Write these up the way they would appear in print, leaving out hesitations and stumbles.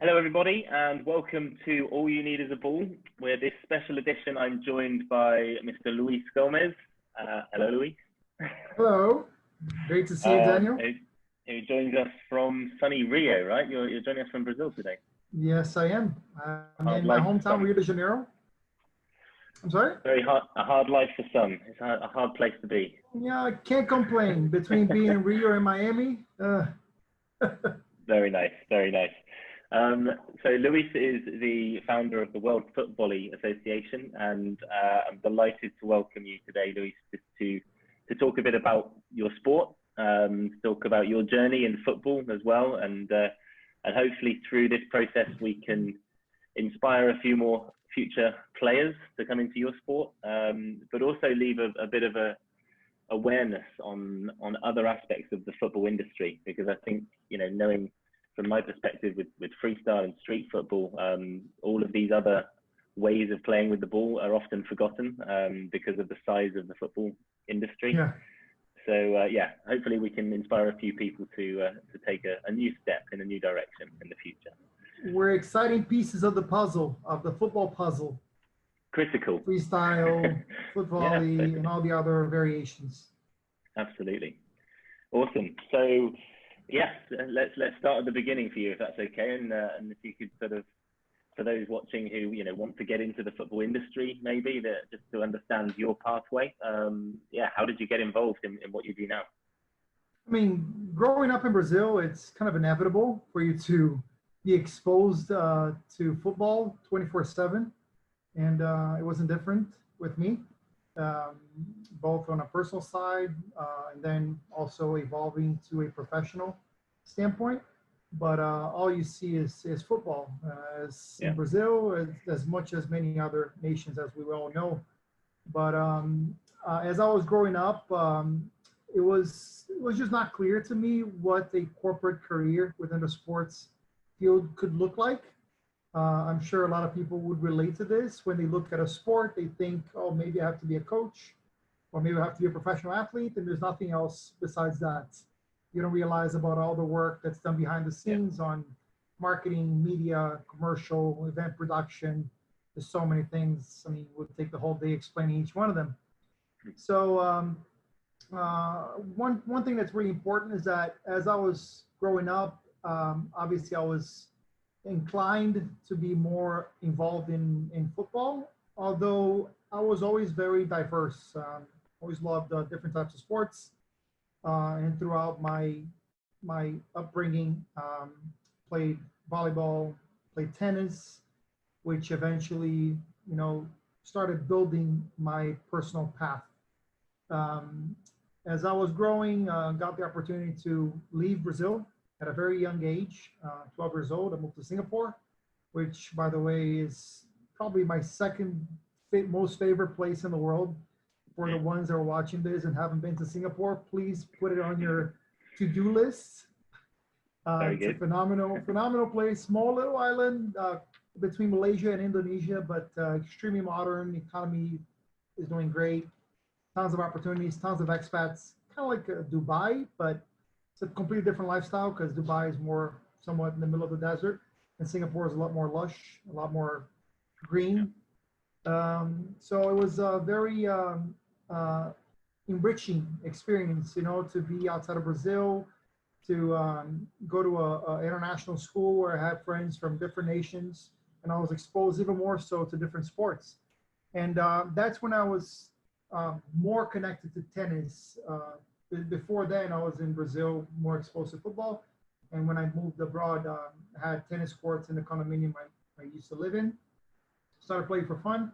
Hello, everybody, and welcome to All You Need Is a Ball. With this special edition, I'm joined by Mr. Luiz Gomes. Hello, Luiz. Hello. Great to see you, Daniel. Who joins us from sunny Rio, right? You're joining us from Brazil today. Yes, I am. I'm in my hometown, Rio de Janeiro. I'm sorry? A hard life for some. It's a hard place to be. Yeah, I can't complain. Between being in Rio and Miami. Very nice, very nice. So Luiz is the founder of the World Footvolley Association, and I'm delighted to welcome you today, Luiz, to talk a bit about your sport, talk about your journey in football as well, and hopefully through this process we can inspire a few more future players to come into your sport, but also leave a bit of a awareness on other aspects of the football industry, because I think, you know, knowing from my perspective with freestyle and street football, all of these other ways of playing with the ball are often forgotten because of the size of the football industry. Yeah. So yeah, hopefully we can inspire a few people to take a new step in a new direction in the future. We're exciting pieces of the puzzle, of the football puzzle. Critical. Freestyle, foot volley, Yeah, and all the other variations. Absolutely. Awesome. So yes, let's start at the beginning for you, if that's okay, and if you could sort of, for those watching who want to get into the football industry, maybe just to understand your pathway. Yeah, how did you get involved in what you do now? I mean, growing up in Brazil, it's kind of inevitable for you to be exposed to football 24/7, and it wasn't different with me, both on a personal side and then also evolving to a professional standpoint. But all you see is football, in Brazil, as much as many other nations, as we all know. But as I was growing up, it was just not clear to me what a corporate career within the sports field could look like. I'm sure a lot of people would relate to this. When they look at a sport, they think, oh, maybe I have to be a coach, or maybe I have to be a professional athlete, and there's nothing else besides that. You don't realize about all the work that's done behind the scenes on marketing, media, commercial, event production. There's so many things. I mean, it would take the whole day explaining each one of them. So one thing that's really important is that as I was growing up, obviously I was inclined to be more involved in football, although I was always very diverse. Always loved different types of sports, and throughout my upbringing, played volleyball, played tennis, which eventually started building my personal path. As I was growing, got the opportunity to leave Brazil at a very young age, 12 years old. I moved to Singapore, which, by the way, is probably my second most favorite place in the world. For the ones that are watching this and haven't been to Singapore, please put it on your to-do list. It's a phenomenal place, small little island between Malaysia and Indonesia, but extremely modern. The economy is doing great. Tons of opportunities, tons of expats, kind of like Dubai, but it's a completely different lifestyle because Dubai is more somewhat in the middle of the desert, and Singapore is a lot more lush, a lot more green. So it was a very enriching experience, to be outside of Brazil, to go to a international school where I had friends from different nations, and I was exposed even more so to different sports. And that's when I was more connected to tennis. Before then, I was in Brazil, more exposed to football. And when I moved abroad, I had tennis courts in the condominium I used to live in. Started playing for fun.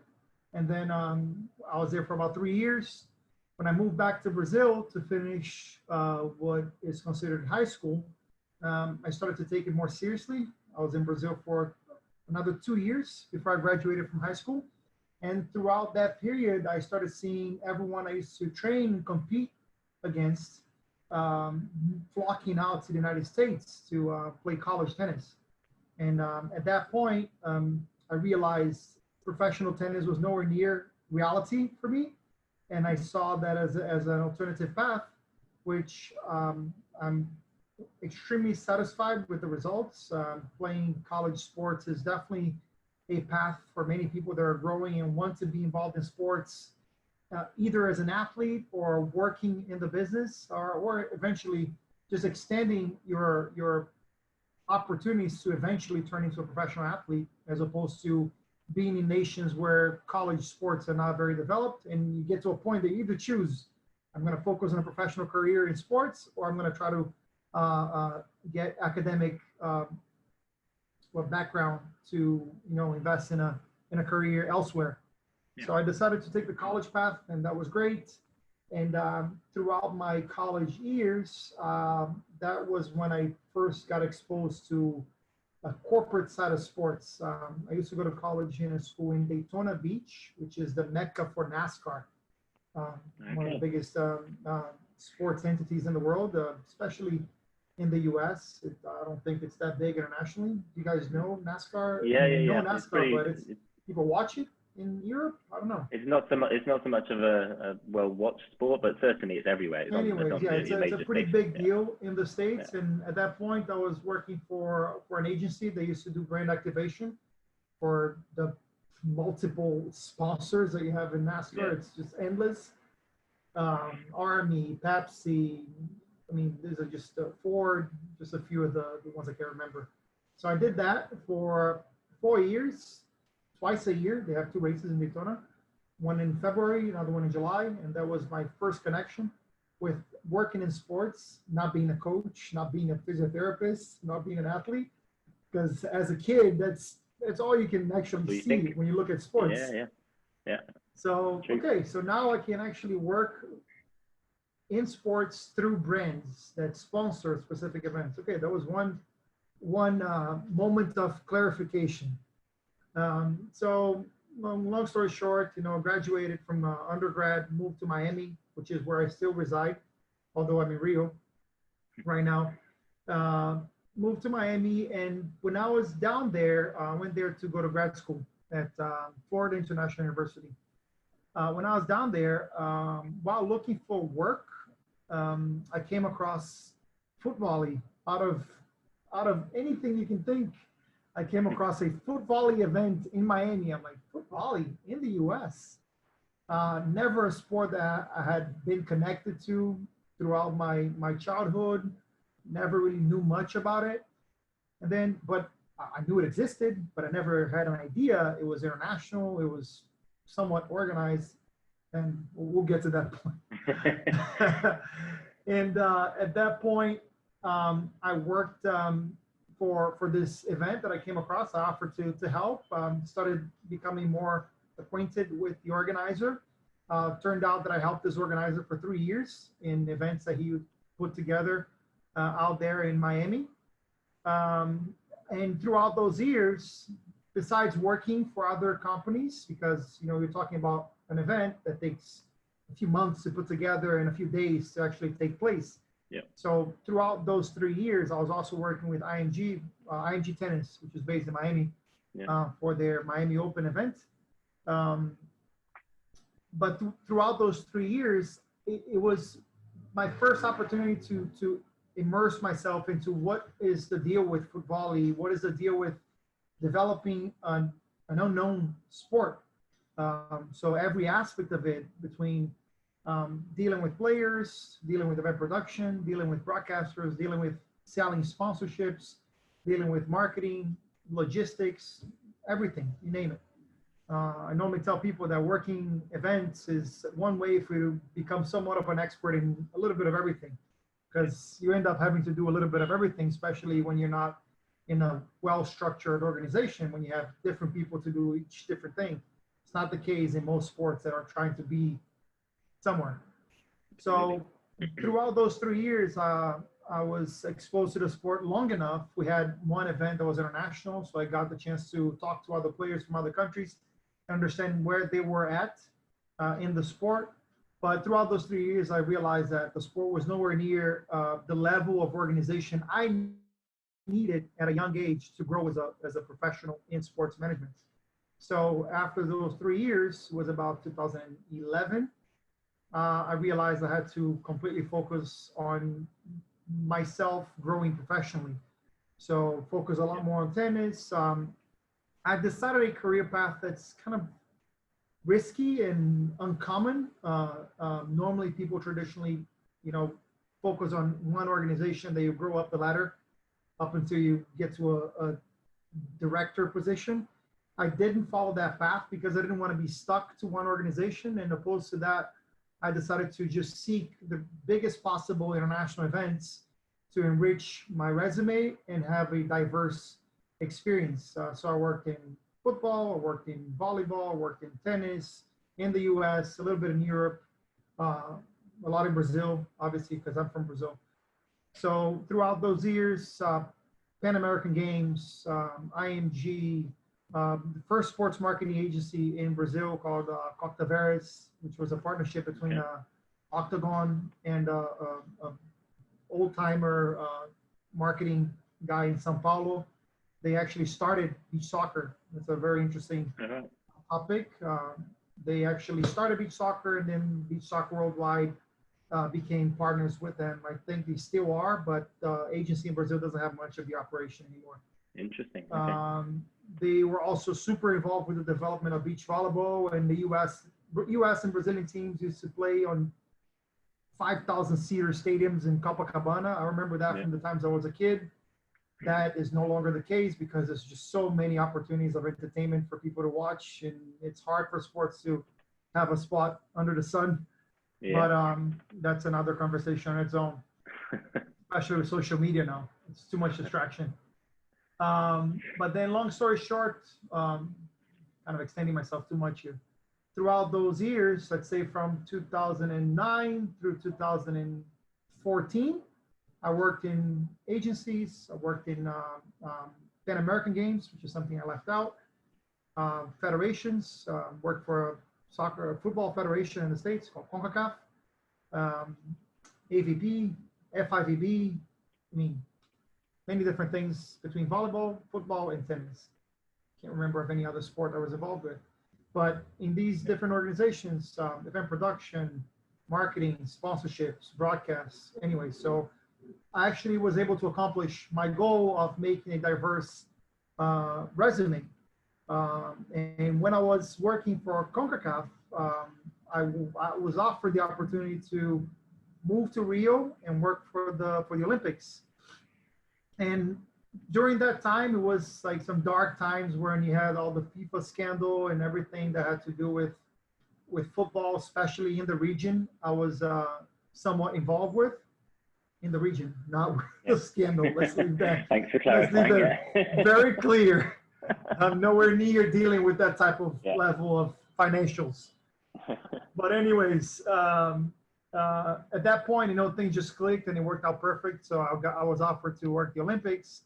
And then I was there for about 3 years. When I moved back to Brazil to finish what is considered high school, I started to take it more seriously. I was in Brazil for another 2 years before I graduated from high school. And throughout that period, I started seeing everyone I used to train and compete against flocking out to the United States to play college tennis. And at that point, I realized professional tennis was nowhere near reality for me. And I saw that as an alternative path, which I'm extremely satisfied with the results. Playing college sports is definitely a path for many people that are growing and want to be involved in sports, either as an athlete or working in the business, or eventually just extending your opportunities to eventually turn into a professional athlete, as opposed to being in nations where college sports are not very developed, and you get to a point that you either choose, I'm going to focus on a professional career in sports, or I'm going to try to get academic background to invest in a career elsewhere. Yeah. So I decided to take the college path, and that was great. And throughout my college years, that was when I first got exposed to a corporate side of sports. I used to go to college in a school in Daytona Beach, which is the mecca for NASCAR. One of the biggest sports entities in the world, especially in the U.S. I don't think it's that big internationally. You guys know NASCAR? Yeah. NASCAR, but people watch it in Europe. I don't know. It's not so much of a well-watched sport, but certainly it's everywhere. It's a pretty big deal in the States. Yeah. And at that point, I was working for an agency. They used to do brand activation for the multiple sponsors that you have in NASCAR. Yeah. It's just endless. Army, Pepsi. I mean, these are just Ford, just a few of the ones I can remember. So I did that for 4 years, twice a year. They have 2 races in Daytona, one in February, another one in July. And that was my first connection with working in sports, not being a coach, not being a physiotherapist, not being an athlete. Because as a kid, that's all you can actually see when you look at sports. Yeah. So, okay, so now I can actually work in sports through brands that sponsor specific events. Okay, that was one moment of clarification. So long story short, graduated from undergrad, moved to Miami, which is where I still reside, although I'm in Rio right now. Moved to Miami, and when I was down there, I went there to go to grad school at Florida International University. When I was down there, while looking for work, I came across Footvolley. Out of anything you can think, I came across a Footvolley event in Miami. I'm like, Footvolley in the U.S.? Never a sport that I had been connected to throughout my childhood. Never really knew much about it. But I knew it existed, but I never had an idea. It was international. It was somewhat organized, and we'll get to that point. And at that point, I worked for this event that I came across. I offered to help, started becoming more acquainted with the organizer. Turned out that I helped this organizer for 3 years in events that he would put together out there in Miami. And throughout those years, besides working for other companies, because you're talking about an event that takes a few months to put together and a few days to actually take place. Yeah. So throughout those 3 years, I was also working with IMG Tennis, which is based in Miami, for their Miami Open event. But throughout those 3 years, it was my first opportunity to immerse myself into what is the deal with Footvolley, what is the deal with developing an unknown sport. So every aspect of it, between dealing with players, dealing with event production, dealing with broadcasters, dealing with selling sponsorships, dealing with marketing, logistics, everything, you name it. I normally tell people that working events is one way for you to become somewhat of an expert in a little bit of everything, because you end up having to do a little bit of everything, especially when you're not in a well-structured organization, when you have different people to do each different thing. It's not the case in most sports that are trying to be somewhere. So throughout those 3 years, I was exposed to the sport long enough. We had one event that was international, so I got the chance to talk to other players from other countries, understand where they were at in the sport. But throughout those 3 years, I realized that the sport was nowhere near the level of organization I needed at a young age to grow as a professional in sports management. So after those 3 years, it was about 2011, I realized I had to completely focus on myself growing professionally. So focus a lot more on tennis. I decided a career path that's kind of risky and uncommon. Normally people traditionally, focus on one organization. They grow up the ladder up until you get to a director position. I didn't follow that path because I didn't want to be stuck to one organization. And opposed to that, I decided to just seek the biggest possible international events to enrich my resume and have a diverse experience. So I worked in football, I worked in volleyball, I worked in tennis, in the US, a little bit in Europe, a lot in Brazil, obviously, because I'm from Brazil. So throughout those years, Pan American Games, IMG, the first sports marketing agency in Brazil called Coctaveres, which was a partnership between Octagon and old-timer marketing guy in Sao Paulo. They actually started beach soccer. It's a very interesting topic. They actually started beach soccer, and then Beach Soccer Worldwide became partners with them. I think they still are, but the agency in Brazil doesn't have much of the operation anymore. Interesting. Okay. They were also super involved with the development of beach volleyball, and the U.S. and Brazilian teams used to play on 5,000-seater stadiums in Copacabana. I remember that from the times I was a kid. That is no longer the case because there's just so many opportunities of entertainment for people to watch, and it's hard for sports to have a spot under the sun. Yeah. But that's another conversation on its own, especially with social media now. It's too much distraction. But then long story short, kind of extending myself too much here. Throughout those years, let's say from 2009 through 2014, I worked in agencies. I worked in Pan American Games, which is something I left out. Federations, worked for a football federation in the States called CONCACAF. AVP, FIVB, I mean, many different things between volleyball, football, and tennis. Can't remember of any other sport I was involved with. But in these different organizations, event production, marketing, sponsorships, broadcasts, anyway, so I actually was able to accomplish my goal of making a diverse resume. And when I was working for CONCACAF, I was offered the opportunity to move to Rio and work for the Olympics. And during that time, it was like some dark times when you had all the FIFA scandal and everything that had to do with football, especially in the region. I was somewhat involved with. In the region, not the scandal. Let's leave that. Thanks for clarifying. Very clear. I'm nowhere near dealing with that type of level of financials. But anyways, at that point, things just clicked and it worked out perfect. So I was offered to work the Olympics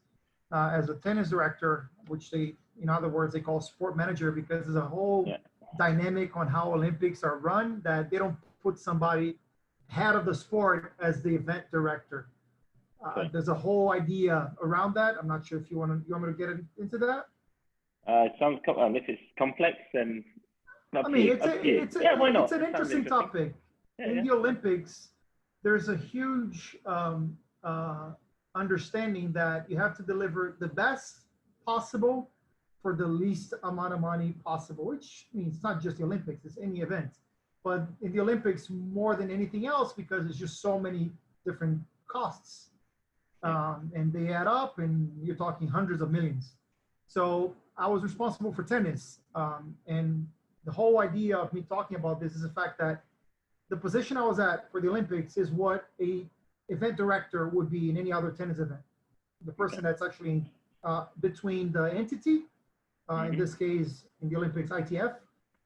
as a tennis director, which in other words, they call sport manager, because there's a whole dynamic on how Olympics are run that they don't put somebody head of the sport as the event director. There's a whole idea around that. I'm not sure if you want me to get into that. It sounds if it's complex, then it's an interesting topic. In the Olympics, there's a huge understanding that you have to deliver the best possible for the least amount of money possible, which means it's not just the Olympics, it's any event. But in the Olympics, more than anything else, because there's just so many different costs. And they add up, and you're talking hundreds of millions. So I was responsible for tennis. And the whole idea of me talking about this is the fact that the position I was at for the Olympics is what a event director would be in any other tennis event. The person that's actually between the entity, in this case, in the Olympics, ITF,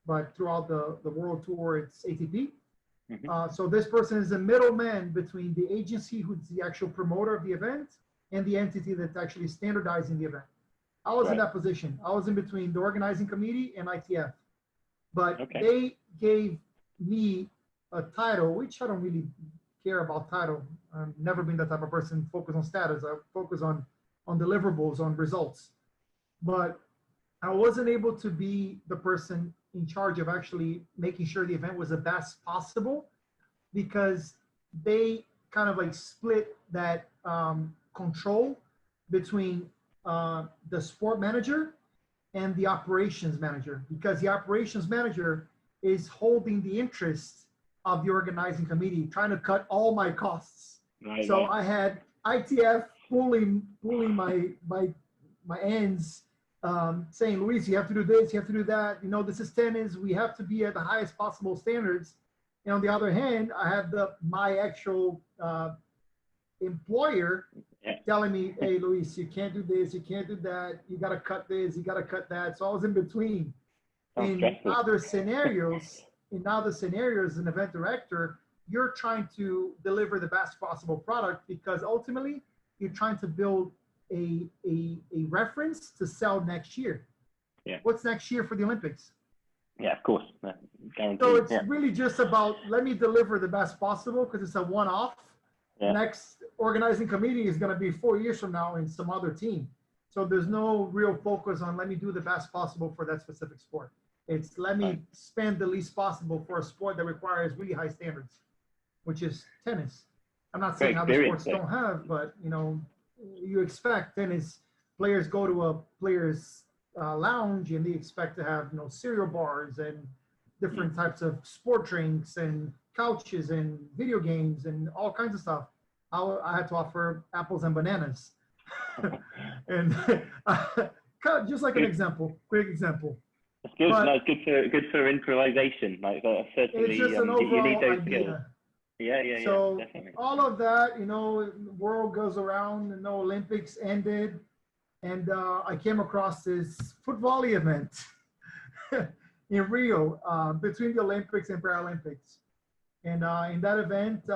but throughout the world tour, it's ATP. So this person is a middleman between the agency, who's the actual promoter of the event, and the entity that's actually standardizing the event. I was in that position. I was in between the organizing committee and ITF. But they gave me a title, which I don't really care about title. I've never been that type of person, focus on status. I focus on deliverables, on results. But I wasn't able to be the person in charge of actually making sure the event was the best possible, because they kind of like split that control between the sport manager and the operations manager, because the operations manager is holding the interest of the organizing committee, trying to cut all my costs. Right, So right. I had ITF pulling my ends, saying, Luis, you have to do this, you have to do that. You know, this is tennis. We have to be at the highest possible standards. And on the other hand, I have my actual employer telling me, hey, Luis, you can't do this, you can't do that. You got to cut this, you got to cut that. So I was in between. In other scenarios, as an event director, you're trying to deliver the best possible product, because ultimately you're trying to build a reference to sell next year. Yeah. What's next year for the Olympics? Yeah, of course. Guaranteed. So it's really just about, let me deliver the best possible, because it's a one-off. Yeah. Next organizing committee is going to be 4 years from now in some other team. So there's no real focus on, let me do the best possible for that specific sport. It's let me spend the least possible for a sport that requires really high standards, which is tennis. I'm not saying other sports don't have, but you know, you expect tennis players go to a player's lounge and they expect to have, you know, cereal bars and different types of sport drinks and couches and video games and all kinds of stuff. I had to offer apples and bananas. And just like an example, quick example. It's good. No, it's good for improvisation. Like certainly, it's just an overall you need those idea. skills. Yeah. So definitely. all of that, you know, the world goes around, and the Olympics ended, and I came across this Footvolley event in Rio between the Olympics and Paralympics. And in that event,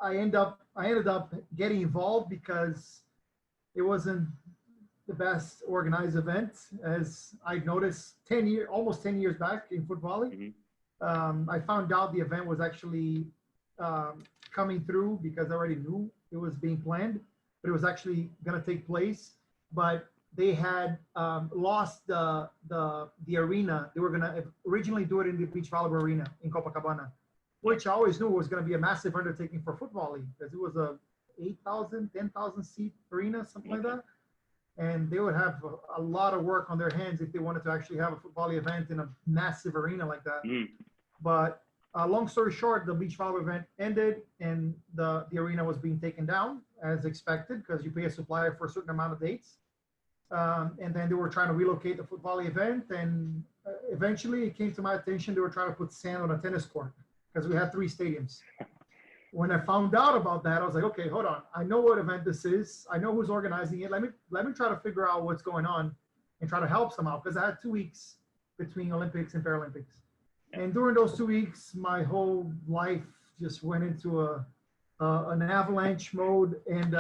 I ended up getting involved because it wasn't the best organized event, as I noticed almost 10 years back in Footvolley. I found out the event was actually coming through because I already knew it was being planned, but it was actually going to take place. But they had lost the arena. They were going to originally do it in the beach volleyball arena in Copacabana, which I always knew was going to be a massive undertaking for Footvolley, because it was a 8,000, 10,000 seat arena, something like that. And they would have a lot of work on their hands if they wanted to actually have a Footvolley event in a massive arena like that. But long story short, the beach volleyball event ended, and the arena was being taken down as expected, because you pay a supplier for a certain amount of dates. And then they were trying to relocate the Footvolley event, and eventually it came to my attention they were trying to put sand on a tennis court, because we had 3 stadiums. When I found out about that, I was like, okay, hold on. I know what event this is. I know who's organizing it. Let me try to figure out what's going on and try to help somehow, because I had 2 weeks between Olympics and Paralympics. And during those 2 weeks, my whole life just went into an avalanche mode, and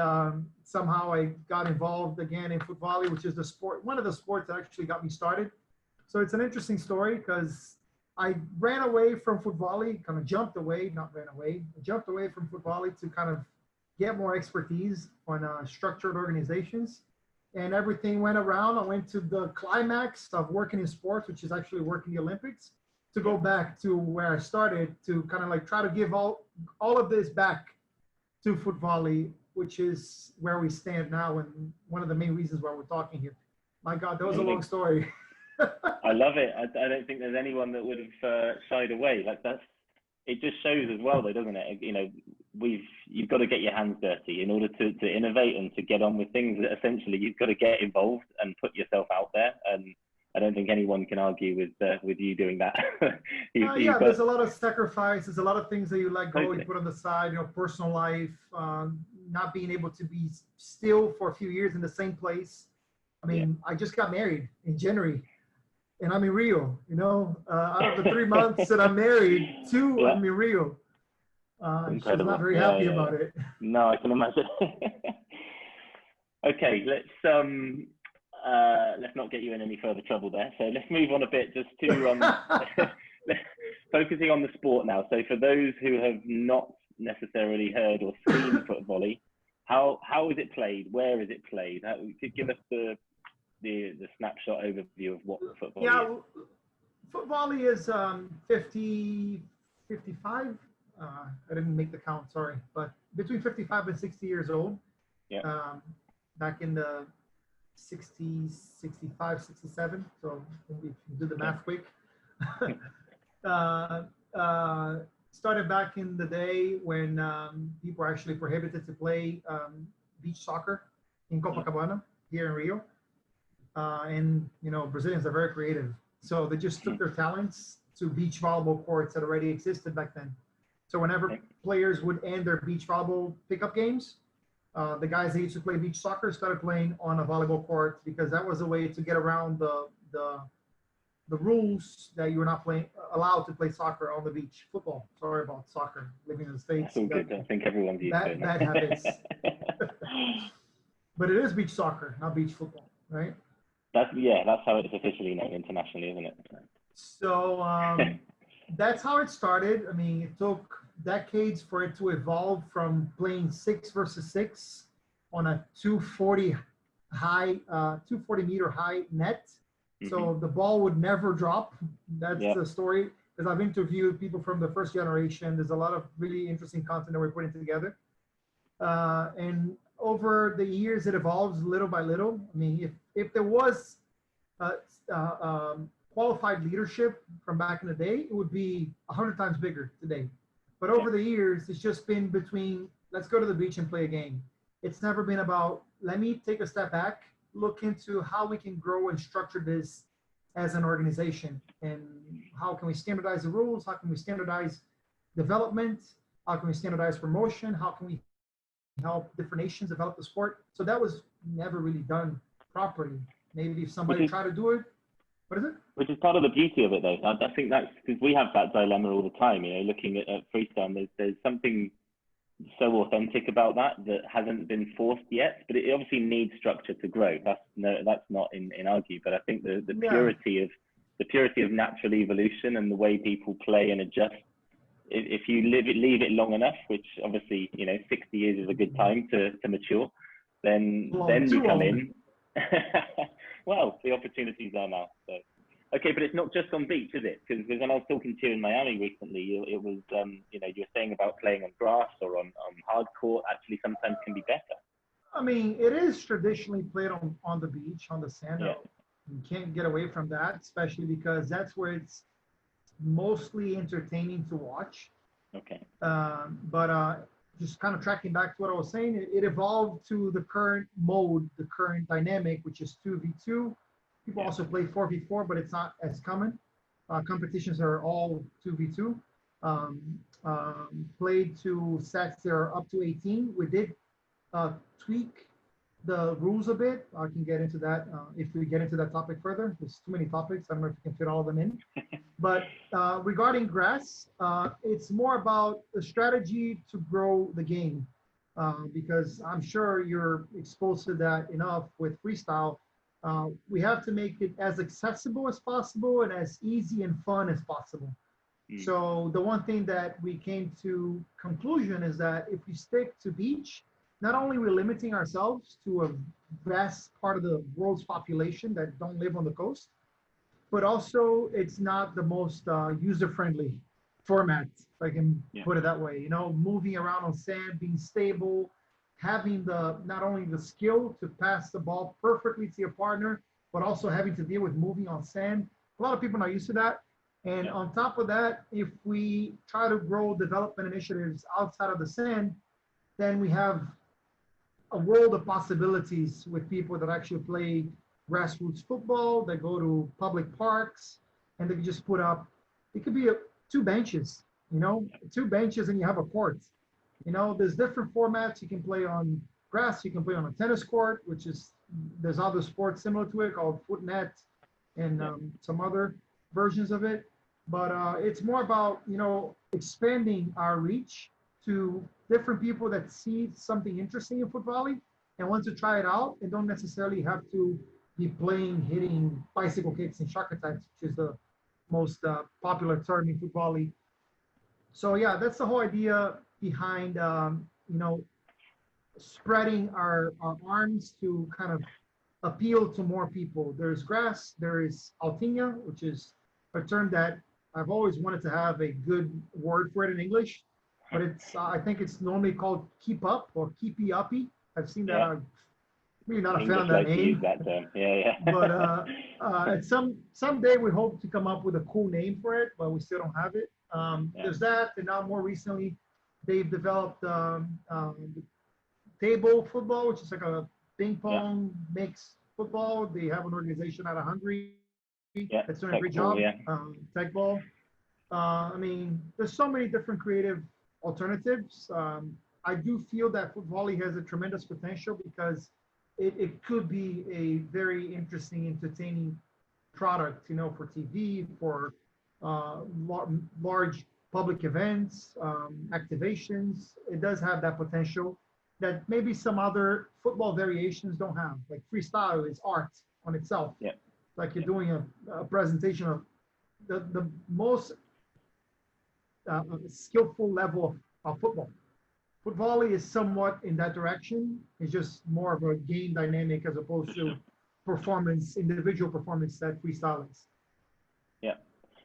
somehow I got involved again in Footvolley, which is one of the sports that actually got me started. So it's an interesting story, because I ran away from Footvolley, kind of jumped away from Footvolley to kind of get more expertise on structured organizations. And everything went around. I went to the climax of working in sports, which is actually working the Olympics, to go back to where I started, to kind of like try to give all of this back to Footvolley, which is where we stand now, and one of the main reasons why we're talking here. My God, that was a long story. I love it. I don't think there's anyone that would have shied away. Like it just shows as well, though, doesn't it? You know, you've got to get your hands dirty in order to innovate and to get on with things. Essentially, you've got to get involved and put yourself out there. And I don't think anyone can argue with you doing that. There's a lot of sacrifice. There's a lot of things that you let go, you put on the side. You know, personal life, not being able to be still for a few years in the same place. I mean, I just got married in January. And I'm in Rio, you know, out of the 3 months that I'm married, 2 I'm in Rio. She's not very happy about it. No, I can imagine. Okay, let's not get you in any further trouble there. So let's move on a bit, just to focusing on the sport now. So for those who have not necessarily heard or seen Footvolley, how is it played? Where is it played? Could give us the snapshot overview of what Footvolley is. Footvolley is 55 I didn't make the count, sorry, but between 55 and 60 years old. Yeah. Back in the 60s, 65, 67. So if you do the math quick. Started back in the day when people were actually prohibited to play beach soccer in Copacabana here in Rio. And, you know, Brazilians are very creative. So they just took their talents to beach volleyball courts that already existed back then. So whenever players would end their beach volleyball pickup games, the guys that used to play beach soccer started playing on a volleyball court because that was a way to get around the rules that you were not allowed to play soccer on the beach. Football. Sorry about soccer. Living in the States. That's all good. I think everyone's used to it. Bad habits. But it is beach soccer, not beach football, right? That's how it's officially known internationally, isn't it? So that's how it started. I mean, it took decades for it to evolve from playing 6 versus 6 on a 240 meter high net. So the ball would never drop. That's the story. Because I've interviewed people from the first generation. There's a lot of really interesting content that we're putting together. And over the years, it evolves little by little. I mean, if there was qualified leadership from back in the day, it would be 100 times bigger today. But over the years, it's just been between, let's go to the beach and play a game. It's never been about, let me take a step back, look into how we can grow and structure this as an organization. And how can we standardize the rules? How can we standardize development? How can we standardize promotion? How can we help different nations develop the sport? So that was never really done properly. Maybe if somebody tried to do it, what is it? Which is part of the beauty of it, though. I think that's because we have that dilemma all the time. You know, looking at freestyle, there's something so authentic about that hasn't been forced yet, but it obviously needs structure to grow. That's not in argue. But I think the purity of natural evolution and the way people play and adjust. If you leave it long enough, which obviously 60 years is a good time to mature, then you come in. Well, the opportunities are now. So. Okay, but it's not just on beach, is it? Because when I was talking to you in Miami recently, it was, you're saying about playing on grass or on hard court actually sometimes can be better. I mean, it is traditionally played on the beach, on the sand. Yeah. You can't get away from that, especially because that's where it's mostly entertaining to watch. Okay. But just kind of tracking back to what I was saying, it evolved to the current mode, the current dynamic, which is 2v2. People also play 4v4, but it's not as common. Competitions are all 2v2. Played to sets that are up to 18. We did tweak the rules a bit. I can get into that if we get into that topic further. There's too many topics. I don't know if we can fit all of them in. But regarding grass, it's more about the strategy to grow the game because I'm sure you're exposed to that enough with freestyle. We have to make it as accessible as possible and as easy and fun as possible. So the one thing that we came to conclusion is that if we stick to beach, not only we're limiting ourselves to a vast part of the world's population that don't live on the coast, but also it's not the most user-friendly format, if I can put it that way. Moving around on sand, being stable, having not only the skill to pass the ball perfectly to your partner, but also having to deal with moving on sand. A lot of people are not used to that. And on top of that, if we try to grow development initiatives outside of the sand, then we have a world of possibilities with people that actually play grassroots football, that go to public parks, and they can just put up, it could be 2 benches, 2 benches and you have a court. There's different formats. You can play on grass, you can play on a tennis court, there's other sports similar to it called foot net and some other versions of it. But it's more about, expanding our reach to different people that see something interesting in foot volley and want to try it out and don't necessarily have to be hitting bicycle kicks and shark attacks, which is the most popular term in foot volley. So yeah, that's the whole idea behind, spreading our arms to kind of appeal to more people. There's grass, there is altinha, which is a term that I've always wanted to have a good word for it in English. but it's I think it's normally called Keep Up or Keepy Uppy. I've seen that. I'm really not a fan of that name. Use that term. Yeah. But at someday we hope to come up with a cool name for it, but we still don't have it. There's that, and now more recently, they've developed the table football, which is like a ping pong mixed football. They have an organization out of Hungary that's doing a great job. Tech ball. I mean, there's so many different creative alternatives. I do feel that Footvolley has a tremendous potential because it could be a very interesting, entertaining product, you know, for TV, for large public events, activations. It does have that potential that maybe some other football variations don't have. Like freestyle is art on itself. Like you're doing a presentation of the most skillful level of football. Footvolley is somewhat in that direction. It's just more of a game dynamic as opposed to performance, individual performance that freestyle is.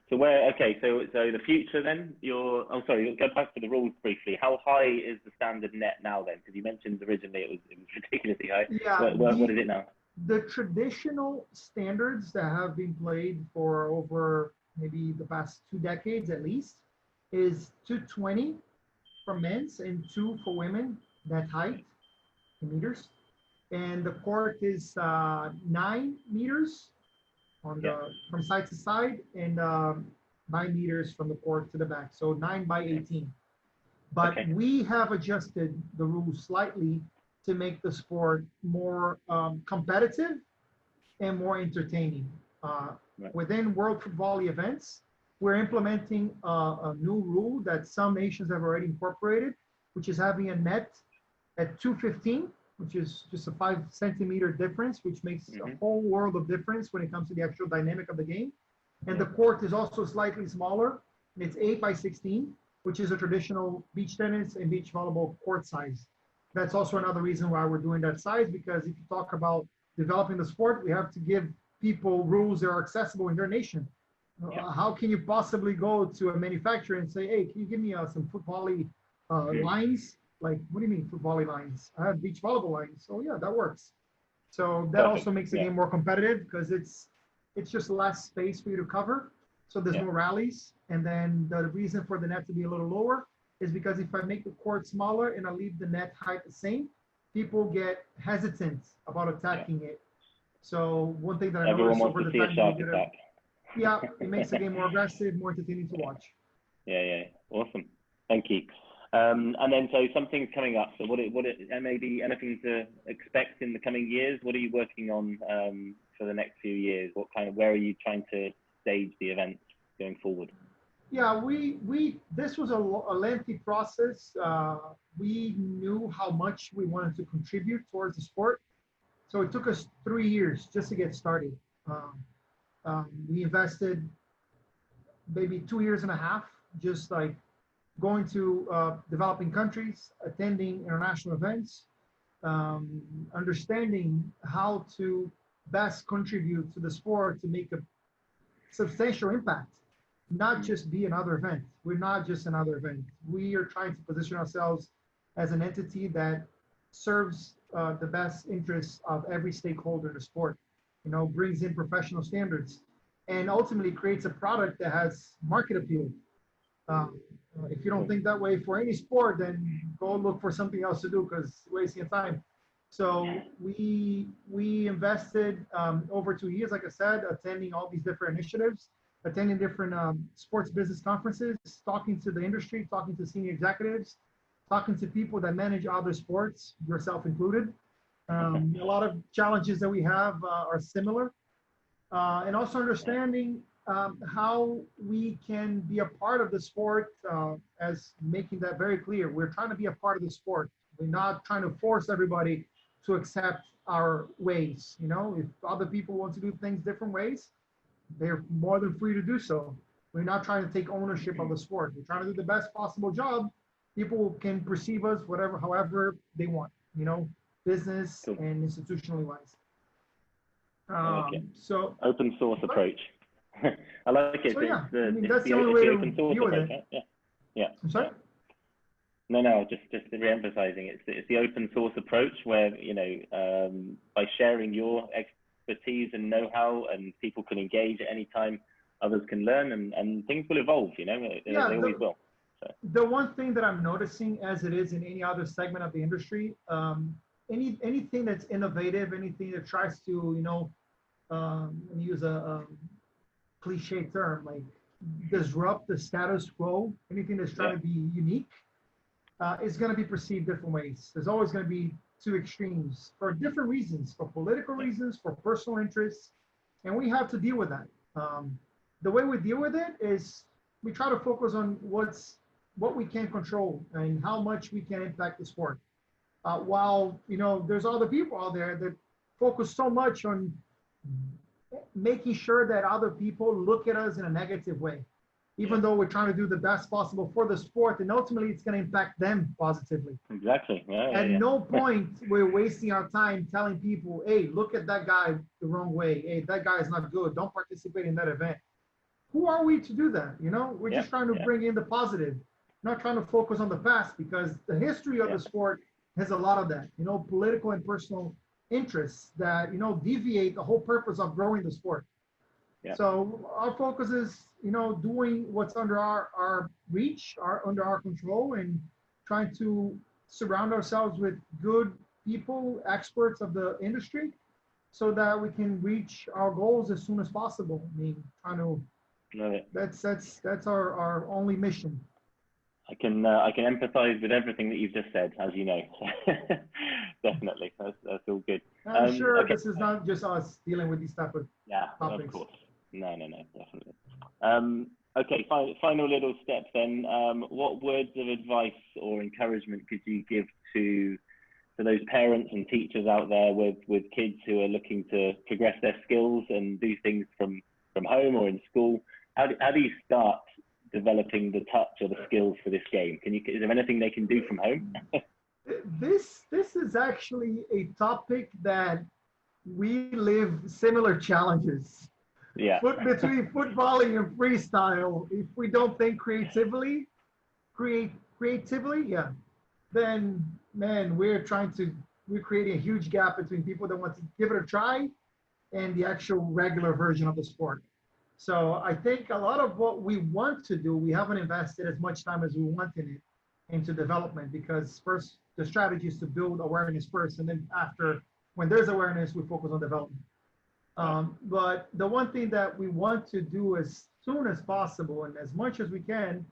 So so the future then, go back to the rules briefly. How high is the standard net now then? Because you mentioned originally it was ridiculously high. What is it now? The traditional standards that have been played for over maybe the past 2 decades at least is 220 for men's and 2 for women, that height in meters. And the court is 9 meters on from side to side, and 9 meters from the court to the back. So 9 by 18. But we have adjusted the rules slightly to make the sport more competitive and more entertaining. Within World Footvolley events, we're implementing a new rule that some nations have already incorporated, which is having a net at 215, which is just a 5 centimeter difference, which makes a whole world of difference when it comes to the actual dynamic of the game. And the court is also slightly smaller, and it's 8 by 16, which is a traditional beach tennis and beach volleyball court size. That's also another reason why we're doing that size, because if you talk about developing the sport, we have to give people rules that are accessible in their nation. How can you possibly go to a manufacturer and say, hey, can you give me some Footvolley lines? Like, what do you mean Footvolley lines? I have beach volleyball lines. Oh yeah, that works. So that also makes the game more competitive because it's just less space for you to cover. So there's more rallies. And then the reason for the net to be a little lower is because if I make the court smaller and I leave the net height the same, people get hesitant about attacking it. So one thing that I noticed over the time, it makes the game more aggressive, more entertaining to watch. Awesome. Thank you. And then, so something's coming up. So maybe anything to expect in the coming years? What are you working on for the next few years? Where are you trying to stage the events going forward? Yeah, this was a lengthy process. We knew how much we wanted to contribute towards the sport. So it took us 3 years just to get started. We invested maybe 2.5 years, just like going to developing countries, attending international events, understanding how to best contribute to the sport to make a substantial impact, not just be another event. We're not just another event. We are trying to position ourselves as an entity that serves the best interests of every stakeholder in the sport, brings in professional standards, and ultimately creates a product that has market appeal. If you don't think that way for any sport, then go look for something else to do because it's wasting your time. So we invested over 2 years, like I said, attending all these different initiatives, attending different sports business conferences, talking to the industry, talking to senior executives, talking to people that manage other sports, yourself included. A lot of challenges that we have are similar. And also understanding how we can be a part of the sport, as making that very clear. We're trying to be a part of the sport. We're not trying to force everybody to accept our ways. If other people want to do things different ways, they're more than free to do so. We're not trying to take ownership of the sport. We're trying to do the best possible job. People can perceive us however they want, business and institutionally wise. So open source approach. I like it. So that's the only way to deal with it. Yeah. I'm sorry? No, just re-emphasizing it's the open source approach where, by sharing your expertise and know-how, and people can engage at any time, others can learn, and things will evolve, they always will. So. The one thing that I'm noticing, as it is in any other segment of the industry, anything that's innovative, anything that tries to, use a cliche term, like disrupt the status quo, anything that's trying to be unique, is going to be perceived different ways. There's always going to be two extremes for different reasons, for political reasons, for personal interests, and we have to deal with that. The way we deal with it is we try to focus on what we can control and how much we can impact the sport. While there's other people out there that focus so much on making sure that other people look at us in a negative way, even though we're trying to do the best possible for the sport, and ultimately it's going to impact them positively. Exactly. At no point we're wasting our time telling people, hey, look at that guy the wrong way. Hey, that guy is not good. Don't participate in that event. Who are we to do that? We're just trying to bring in the positive, not trying to focus on the past, because the history of the sport has a lot of that, political and personal interests that, deviate the whole purpose of growing the sport. Yeah. So our focus is, doing what's under our reach, under our control, and trying to surround ourselves with good people, experts of the industry, so that we can reach our goals as soon as possible. I mean, trying to, that's our only mission. I can empathize with everything that you've just said, as you know. Definitely, that's all good. I'm sure this is not just us dealing with these type of topics. Of course. No, definitely. Okay, final little steps then. What words of advice or encouragement could you give to those parents and teachers out there with kids who are looking to progress their skills and do things from home or in school? How do you start developing the touch or the skills for this game? Is there anything they can do from home? This is actually a topic that we live similar challenges. Yeah. Between footvolley and freestyle, if we don't think creatively, then man, we're creating a huge gap between people that want to give it a try and the actual regular version of the sport. So I think a lot of what we want to do, we haven't invested as much time as we want in it into development, because first the strategy is to build awareness first, and then after, when there's awareness, we focus on development. But the one thing that we want to do as soon as possible and as much as we can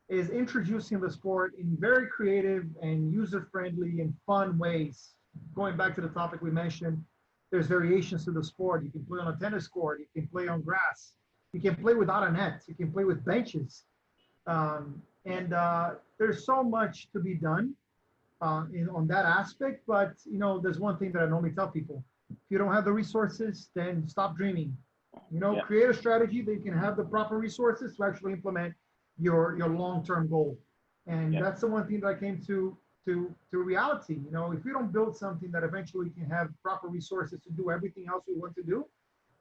is introducing the sport in very creative and user-friendly and fun ways. Going back to the topic we mentioned, there's variations to the sport. You can play on a tennis court, you can play on grass, you can play without a net, you can play with benches. There's so much to be done on that aspect, but there's one thing that I normally tell people: if you don't have the resources, then stop dreaming. Create a strategy that you can have the proper resources to actually implement your long-term goal. And that's the one thing that I came to reality. If we don't build something that eventually can have proper resources to do everything else we want to do,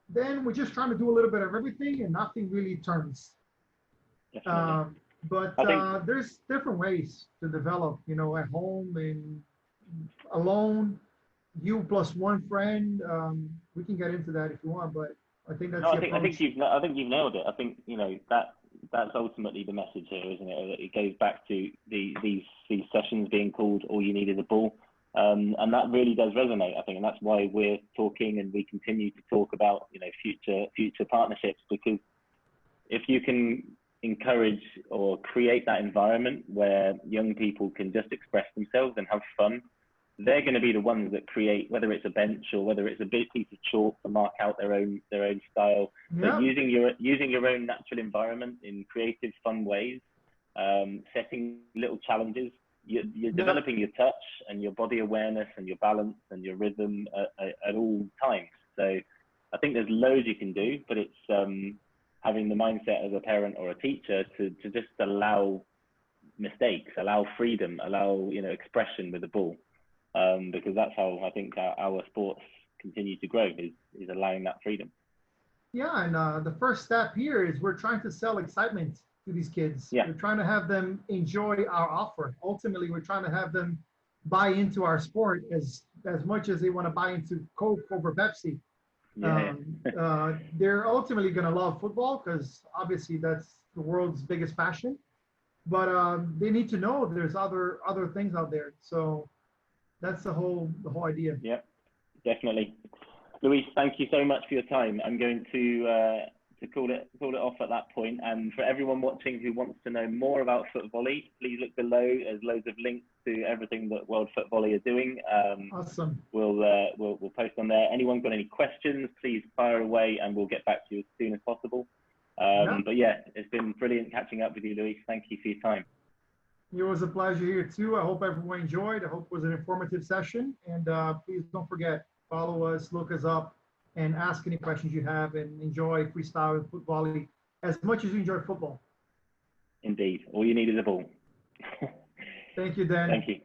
then we're just trying to do a little bit of everything and nothing really turns. But there's different ways to develop, at home and alone, you plus one friend. We can get into that if you want, but I think that's. I think you've nailed it. I think that's ultimately the message here, isn't it? It goes back to these sessions being called "All You Need Is a Ball," and that really does resonate. I think, and that's why we're talking and we continue to talk about future partnerships, because if you can encourage or create that environment where young people can just express themselves and have fun, they're going to be the ones that create, whether it's a bench or whether it's a big piece of chalk to mark out their own style. So using your own natural environment in creative, fun ways, setting little challenges, you're developing your touch and your body awareness and your balance and your rhythm at all times. So I think there's loads you can do, but it's having the mindset as a parent or a teacher to just allow mistakes, allow freedom, allow expression with the ball. Because that's how I think our sports continue to grow, is allowing that freedom. Yeah, and the first step here is we're trying to sell excitement. to these kids. Yeah. We're trying to have them enjoy our offer. Ultimately, we're trying to have them buy into our sport as much as they want to buy into Coke over Pepsi. Yeah. They're ultimately going to love football because obviously that's the world's biggest passion. But they need to know there's other things out there. So that's the whole idea. Yeah, definitely. Luiz, thank you so much for your time. I'm going to call it off at that point. And for everyone watching who wants to know more about Footvolley, please look below. There's loads of links to everything that World Footvolley are doing. Awesome. We'll post on there. Anyone got any questions, please fire away and we'll get back to you as soon as possible. But yeah, it's been brilliant catching up with you, Luiz. Thank you for your time. It was a pleasure here too. I hope everyone enjoyed. I hope it was an informative session. And please don't forget, follow us, look us up, and ask any questions you have, and enjoy freestyle and Footvolley as much as you enjoy football. Indeed. All you need is a ball. Thank you, Dan. Thank you.